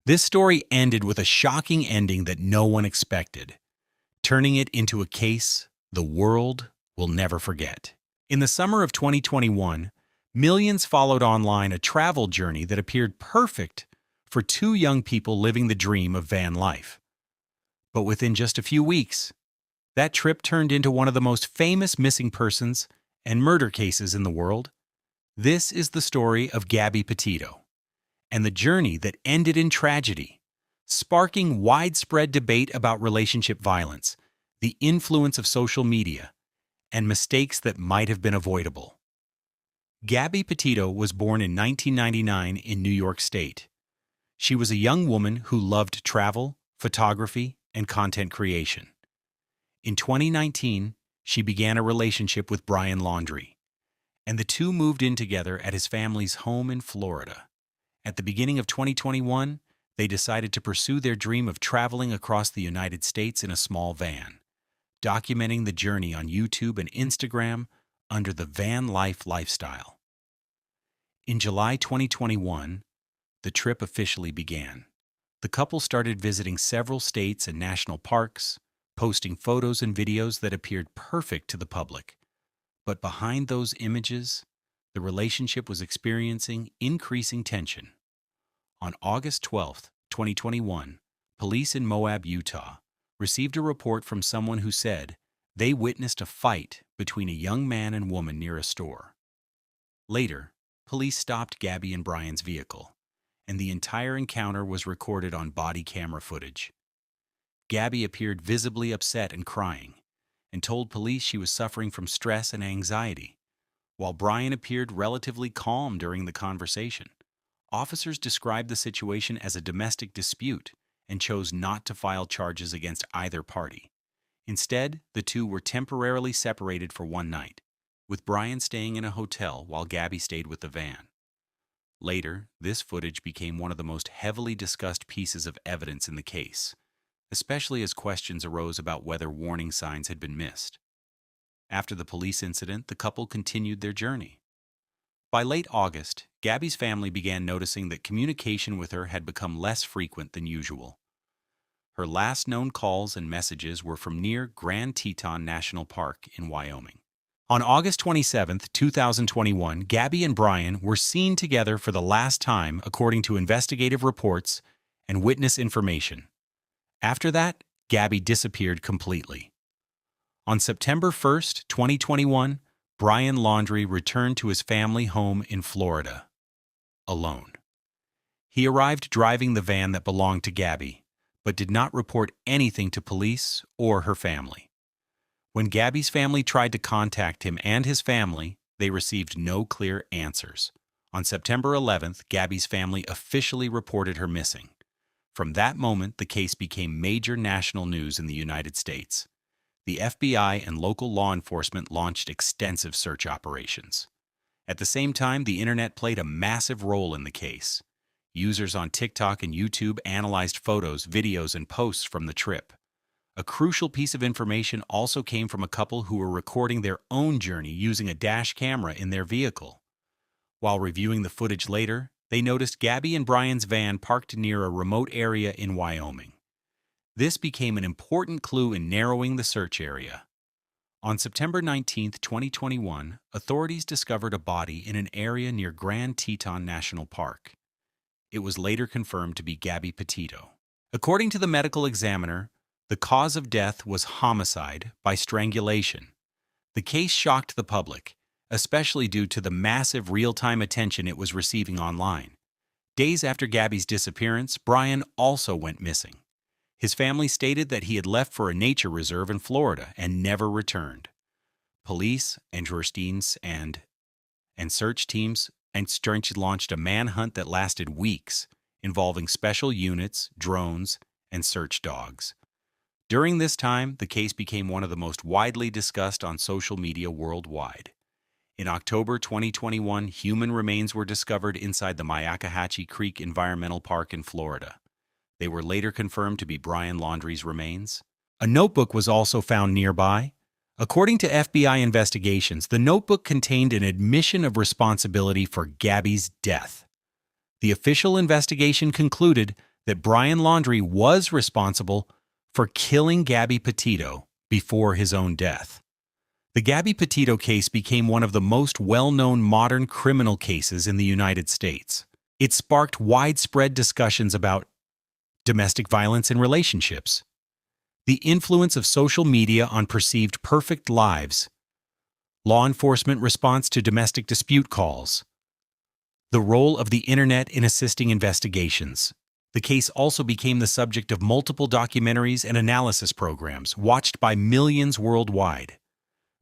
This story ended with a shocking ending that no one expected, turning it into a case the world will never forget. In the summer of 2021, millions followed online a travel journey that appeared perfect for two young people living the dream of van life. But within just a few weeks, that trip turned into one of the most famous missing persons and murder cases in the world. This is the story of Gabby Petito, and the journey that ended in tragedy, sparking widespread debate about relationship violence, the influence of social media, and mistakes that might have been avoidable. Gabby Petito was born in 1999 in New York State. She was a young woman who loved travel, photography, and content creation. In 2019, she began a relationship with Brian Laundrie, and the two moved in together at his family's home in Florida. At the beginning of 2021, they decided to pursue their dream of traveling across the United States in a small van, documenting the journey on YouTube and Instagram under the van life lifestyle. In July 2021, the trip officially began. The couple started visiting several states and national parks, posting photos and videos that appeared perfect to the public. But behind those images, the relationship was experiencing increasing tension. On August 12, 2021, police in Moab, Utah, received a report from someone who said they witnessed a fight between a young man and woman near a store. Later, police stopped Gabby and Brian's vehicle, and the entire encounter was recorded on body camera footage. Gabby appeared visibly upset and crying, and told police she was suffering from stress and anxiety, while Brian appeared relatively calm during the conversation. Officers described the situation as a domestic dispute and chose not to file charges against either party. Instead, the two were temporarily separated for one night, with Brian staying in a hotel while Gabby stayed with the van. Later, this footage became one of the most heavily discussed pieces of evidence in the case, especially as questions arose about whether warning signs had been missed. After the police incident, the couple continued their journey. By late August, Gabby's family began noticing that communication with her had become less frequent than usual. Her last known calls and messages were from near Grand Teton National Park in Wyoming. On August 27, 2021, Gabby and Brian were seen together for the last time according to investigative reports and witness information. After that, Gabby disappeared completely. On September 1, 2021, Brian Laundrie returned to his family home in Florida, alone. He arrived driving the van that belonged to Gabby, but did not report anything to police or her family. When Gabby's family tried to contact him and his family, they received no clear answers. On September 11th, Gabby's family officially reported her missing. From that moment, the case became major national news in the United States. The FBI and local law enforcement launched extensive search operations. At the same time, the internet played a massive role in the case. Users on TikTok and YouTube analyzed photos, videos, and posts from the trip. A crucial piece of information also came from a couple who were recording their own journey using a dash camera in their vehicle. While reviewing the footage later, they noticed Gabby and Brian's van parked near a remote area in Wyoming. This became an important clue in narrowing the search area. On September 19, 2021, authorities discovered a body in an area near Grand Teton National Park. It was later confirmed to be Gabby Petito. According to the medical examiner, the cause of death was homicide by strangulation. The case shocked the public, especially due to the massive real-time attention it was receiving online. Days after Gabby's disappearance, Brian also went missing. His family stated that he had left for a nature reserve in Florida and never returned. Police and search teams launched a manhunt that lasted weeks, involving special units, drones, and search dogs. During this time, the case became one of the most widely discussed on social media worldwide. In October 2021, human remains were discovered inside the Myakkahatchee Creek Environmental Park in Florida. They were later confirmed to be Brian Laundrie's remains. A notebook was also found nearby. According to FBI investigations, the notebook contained an admission of responsibility for Gabby's death. The official investigation concluded that Brian Laundrie was responsible for killing Gabby Petito before his own death. The Gabby Petito case became one of the most well-known modern criminal cases in the United States. It sparked widespread discussions about domestic violence in relationships, the influence of social media on perceived perfect lives, law enforcement response to domestic dispute calls, the role of the internet in assisting investigations. The case also became the subject of multiple documentaries and analysis programs watched by millions worldwide.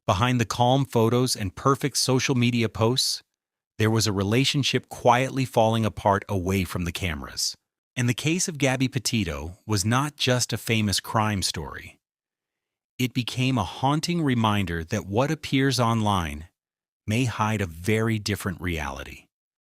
Behind the calm photos and perfect social media posts, there was a relationship quietly falling apart away from the cameras. And the case of Gabby Petito was not just a famous crime story. It became a haunting reminder that what appears online may hide a very different reality.